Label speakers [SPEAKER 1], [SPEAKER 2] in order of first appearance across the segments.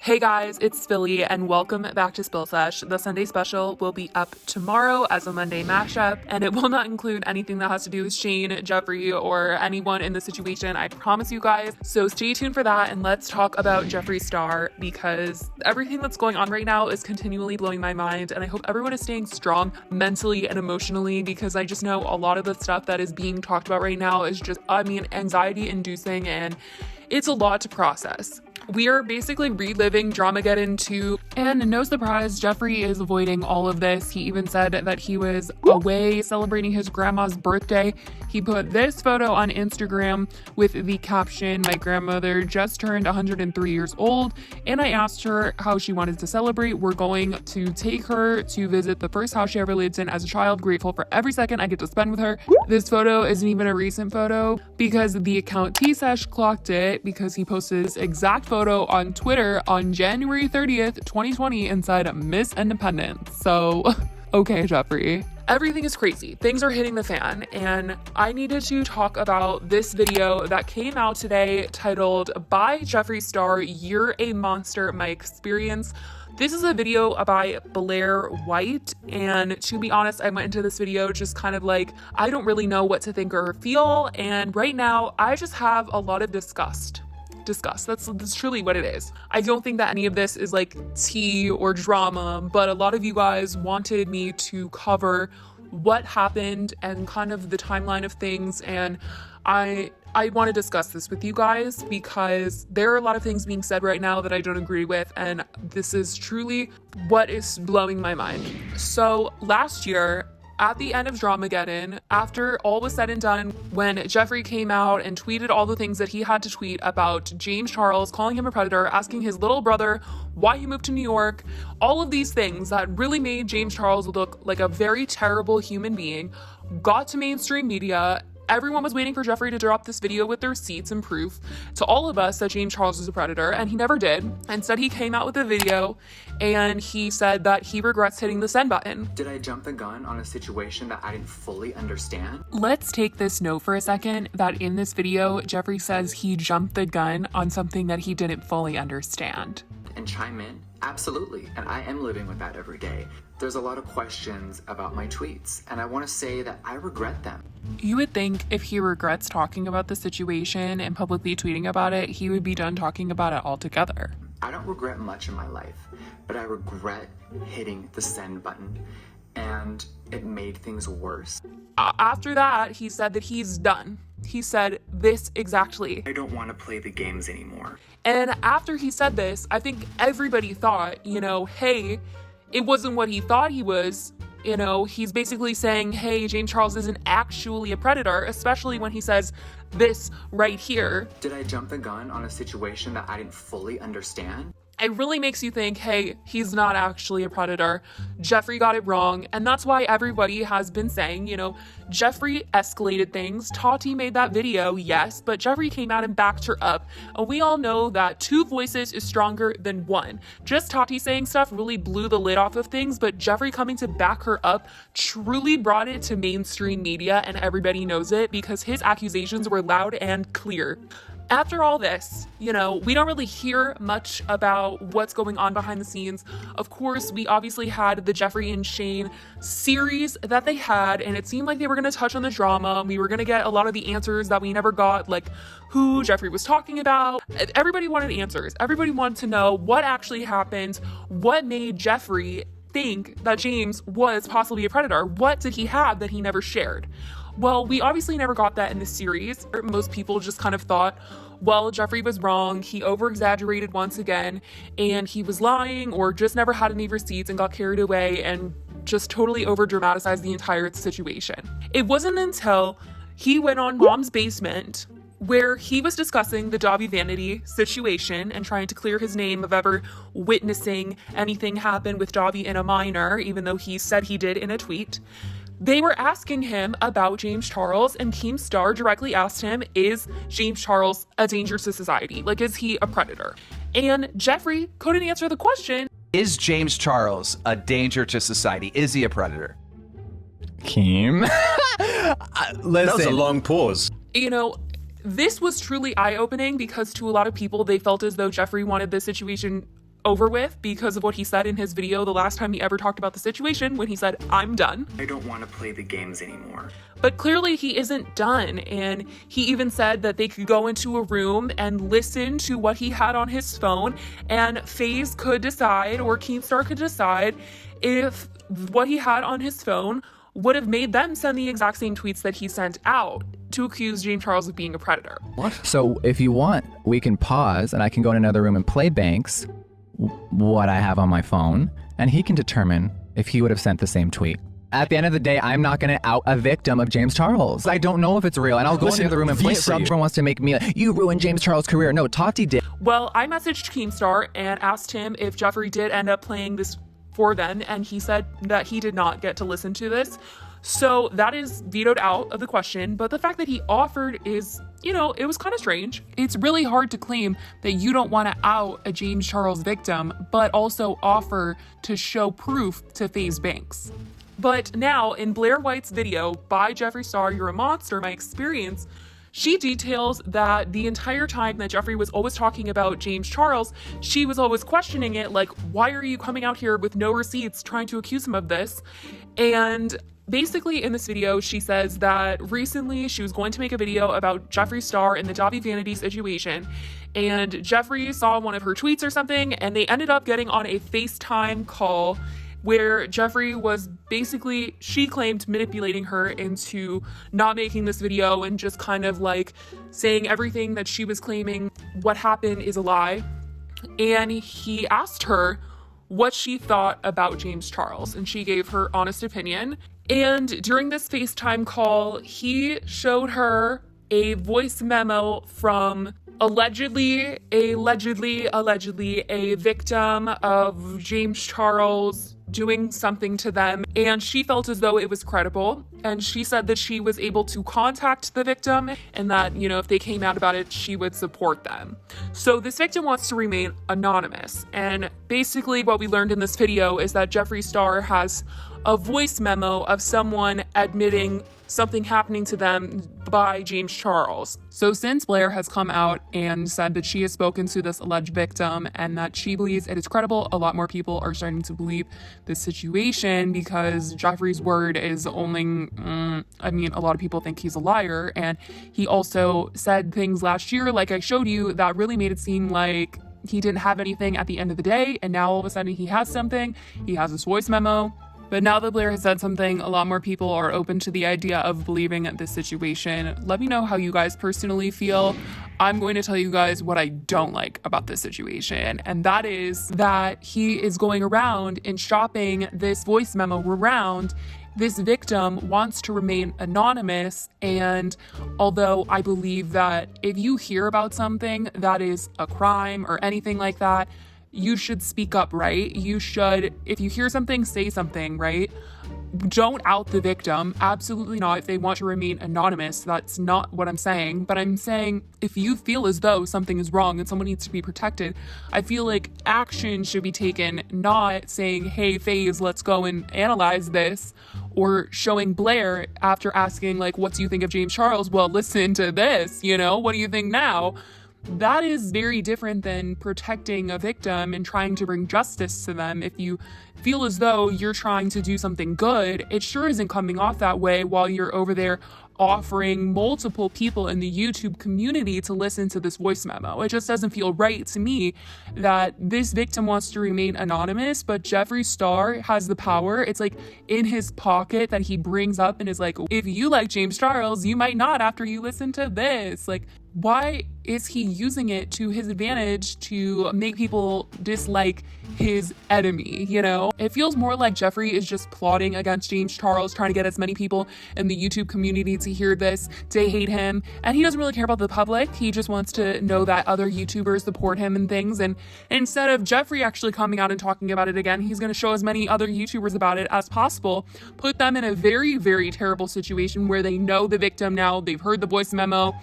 [SPEAKER 1] Hey guys, it's Philly and welcome back to Spill Sesh. The Sunday special will be up tomorrow as a Monday mashup, and it will not include anything that has to do with Shane, Jeffree, or anyone in the situation, I promise you guys. So stay tuned for that, and let's talk about Jeffree Star, because everything that's going on right now is continually blowing my mind, and I hope everyone is staying strong mentally and emotionally, because I just know a lot of the stuff that is being talked about right now is just, anxiety inducing, and it's a lot to process. We are basically reliving Dramageddon 2, and no surprise, Jeffree is avoiding all of this. He even said that he was away celebrating his grandma's birthday. He put this photo on Instagram with the caption, "My grandmother just turned 103 years old, and I asked her how she wanted to celebrate. We're going to take her to visit the first house she ever lived in as a child. Grateful for every second I get to spend with her." This photo isn't even a recent photo because the account T-Sesh clocked it because he posted this exact photo on Twitter on January 30th, 2020 and said Miss Independence. So, okay, Jeffree. Everything is crazy. Things are hitting the fan, and I needed to talk about this video that came out today titled "By Jeffree Star, You're a Monster, My Experience." This is a video by Blair Whites, and to be honest, I went into this video just kind of like, I don't really know what to think or feel, and right now, I just have a lot of disgust. That's truly what it is. I don't think that any of this is like tea or drama, but a lot of you guys wanted me to cover what happened and kind of the timeline of things, and I want to discuss this with you guys because there are a lot of things being said right now that I don't agree with, and this is truly what is blowing my mind. So last year, at the end of Dramageddon, after all was said and done, when Jeffree came out and tweeted all the things that he had to tweet about James Charles, calling him a predator, asking his little brother why he moved to New York, all of these things that really made James Charles look like a very terrible human being, got to mainstream media. Everyone was waiting for Jeffree to drop this video with the receipts and proof to all of us that James Charles was a predator, and he never did. Instead, he came out with a video and he said that he regrets hitting the send button.
[SPEAKER 2] Did I jump the gun on a situation that I didn't fully understand?
[SPEAKER 1] Let's take this note for a second that in this video, Jeffree says he jumped the gun on something that he didn't fully understand.
[SPEAKER 2] And chime in? Absolutely. And I am living with that every day. There's a lot of questions about my tweets, and I want to say that I regret them.
[SPEAKER 1] You would think if he regrets talking about the situation and publicly tweeting about it, he would be done talking about it altogether.
[SPEAKER 2] I don't regret much in my life, but I regret hitting the send button, and it made things worse.
[SPEAKER 1] After that, he said that he's done. He said this exactly.
[SPEAKER 2] I don't want to play the games anymore.
[SPEAKER 1] And after he said this, I think everybody thought, hey, it wasn't what he thought he was. He's basically saying, hey, James Charles isn't actually a predator, especially when he says this right here.
[SPEAKER 2] Did I jump the gun on a situation that I didn't fully understand?
[SPEAKER 1] It really makes you think, hey, he's not actually a predator. Jeffree got it wrong. And that's why everybody has been saying, Jeffree escalated things. Tati made that video, yes, but Jeffree came out and backed her up. And we all know that two voices is stronger than one. Just Tati saying stuff really blew the lid off of things, but Jeffree coming to back her up truly brought it to mainstream media, and everybody knows it because his accusations were loud and clear. After all this, we don't really hear much about what's going on behind the scenes. Of course, we obviously had the Jeffree and Shane series that they had, and it seemed like they were going to touch on the drama. We were going to get a lot of the answers that we never got, like who Jeffree was talking about. Everybody wanted answers. Everybody wanted to know what actually happened, what made Jeffree think that James was possibly a predator. What did he have that he never shared? Well, we obviously never got that in the series. Most people just kind of thought, well, Jeffree was wrong, he over-exaggerated once again, and he was lying or just never had any receipts and got carried away and just totally over-dramatized the entire situation. It wasn't until he went on Mom's Basement where he was discussing the Dobby Vanity situation and trying to clear his name of ever witnessing anything happen with Dobby and a minor, even though he said he did in a tweet. They were asking him about James Charles, and Keemstar directly asked him, is James Charles a danger to society? Like, is he a predator? And Jeffree couldn't answer the question.
[SPEAKER 3] Is James Charles a danger to society? Is he a predator?
[SPEAKER 4] Keem.
[SPEAKER 3] Listen.
[SPEAKER 4] That was a long pause.
[SPEAKER 1] This was truly eye-opening because to a lot of people, they felt as though Jeffree wanted this situation over with because of what he said in his video the last time he ever talked about the situation, when he said, "I'm done."
[SPEAKER 2] I don't want to play the games anymore.
[SPEAKER 1] But clearly he isn't done, and he even said that they could go into a room and listen to what he had on his phone, and FaZe could decide, or Keemstar could decide, if what he had on his phone would have made them send the exact same tweets that he sent out to accuse James Charles of being a predator.
[SPEAKER 5] So if you want, we can pause and I can go in another room and play Banks what I have on my phone, and he can determine if he would have sent the same tweet. At the end of the day, I'm not going to out a victim of James Charles. I don't know if it's real, and I'll go in the other room and play it for you. Everyone wants to make me like, you ruined James Charles' career. No, Tati did.
[SPEAKER 1] Well, I messaged Keemstar and asked him if Jeffree did end up playing this for them, and he said that he did not get to listen to this. So that is vetoed out of the question, but the fact that he offered is, you know, it was kind of strange. It's really hard to claim that you don't want to out a James Charles victim, but also offer to show proof to FaZe Banks. But now, in Blair White's video, By Jeffree Star, You're a Monster, My Experience, she details that the entire time that Jeffree was always talking about James Charles, she was always questioning it, like, why are you coming out here with no receipts trying to accuse him of this? And basically, in this video, she says that recently she was going to make a video about Jeffree Star and the Dobby Vanity situation, and Jeffree saw one of her tweets or something, and they ended up getting on a FaceTime call where Jeffree was basically, she claimed, manipulating her into not making this video and just kind of like saying everything that she was claiming what happened is a lie. And he asked her what she thought about James Charles, and she gave her honest opinion. And during this FaceTime call, he showed her a voice memo from allegedly a victim of James Charles doing something to them, and she felt as though it was credible, and she said that she was able to contact the victim and that, you know, if they came out about it, she would support them. So this victim wants to remain anonymous, and basically what we learned in this video is that Jeffree Star has a voice memo of someone admitting something happening to them by James Charles. So since Blair has come out and said that she has spoken to this alleged victim and that she believes it is credible, a lot more people are starting to believe this situation because Jeffree's word is only, a lot of people think he's a liar. And he also said things last year, like I showed you, that really made it seem like he didn't have anything at the end of the day. And now all of a sudden he has something. He has this voice memo. But now that Blair has said something, a lot more people are open to the idea of believing this situation. Let me know how you guys personally feel. I'm going to tell you guys what I don't like about this situation, and that is that he is going around and shopping this voice memo around. This victim wants to remain anonymous, and although I believe that if you hear about something that is a crime or anything like that, you should speak up, right? You should, if you hear something, say something, right? Don't out the victim. Absolutely not. If they want to remain anonymous, that's not what I'm saying. But I'm saying if you feel as though something is wrong and someone needs to be protected, I feel like action should be taken, not saying, hey, FaZe, let's go and analyze this, or showing Blair after asking, like, what do you think of James Charles? Well, listen to this, you know, what do you think now? That is very different than protecting a victim and trying to bring justice to them. If you feel as though you're trying to do something good, it sure isn't coming off that way while you're over there offering multiple people in the YouTube community to listen to this voice memo. It just doesn't feel right to me that this victim wants to remain anonymous, but Jeffree Star has the power. It's like in his pocket that he brings up and is like, if you like James Charles, you might not after you listen to this. Like, why is he using it to his advantage to make people dislike his enemy, you know? It feels more like Jeffree is just plotting against James Charles, trying to get as many people in the YouTube community to hear this, to hate him. And he doesn't really care about the public. He just wants to know that other YouTubers support him and things. And instead of Jeffree actually coming out and talking about it again, he's going to show as many other YouTubers about it as possible, put them in a very, very terrible situation where they know the victim now, they've heard the voice memo,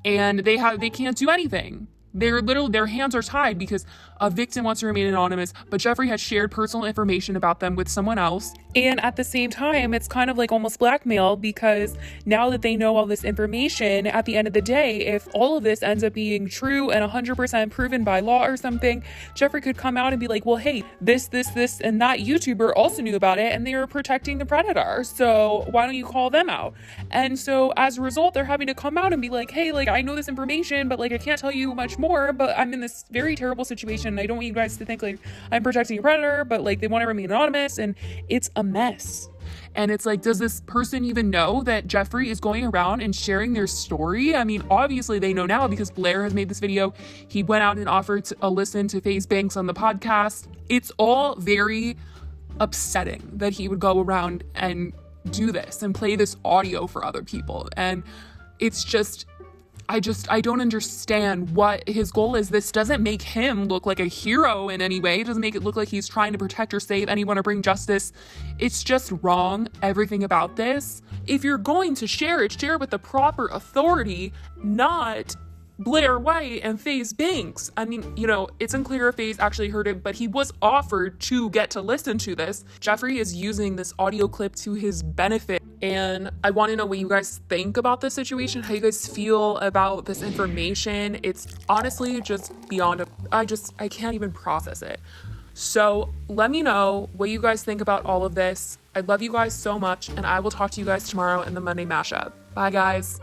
[SPEAKER 1] and they can't do anything. their hands are tied because a victim wants to remain anonymous, but Jeffree has shared personal information about them with someone else. And at the same time, it's kind of like almost blackmail, because now that they know all this information, at the end of the day, if all of this ends up being true and 100% proven by law or something, Jeffree could come out and be like, well, hey, this, and that YouTuber also knew about it and they were protecting the predator. So why don't you call them out? And so as a result, they're having to come out and be like, hey, like, I know this information, but like, I can't tell you much more, but I'm in this very terrible situation. I don't want you guys to think like I'm protecting a predator, but like they want to remain anonymous, and it's a mess. And it's like, does this person even know that Jeffree is going around and sharing their story? I mean, obviously they know now because Blair has made this video. He went out and offered a listen to FaZe Banks on the podcast. It's all very upsetting that he would go around and do this and play this audio for other people. And it's just, I don't understand what his goal is. This doesn't make him look like a hero in any way. It doesn't make it look like he's trying to protect or save anyone or bring justice. It's just wrong, everything about this. If you're going to share it with the proper authority, not Blair White and FaZe Banks. I mean, you know, it's unclear if FaZe actually heard it, but he was offered to get to listen to this. Jeffree is using this audio clip to his benefit, and I want to know what you guys think about this situation, how you guys feel about this information. It's honestly just beyond I can't even process it. So let me know what you guys think about all of this. I love you guys so much, and I will talk to you guys tomorrow in the Monday Mashup. Bye, guys.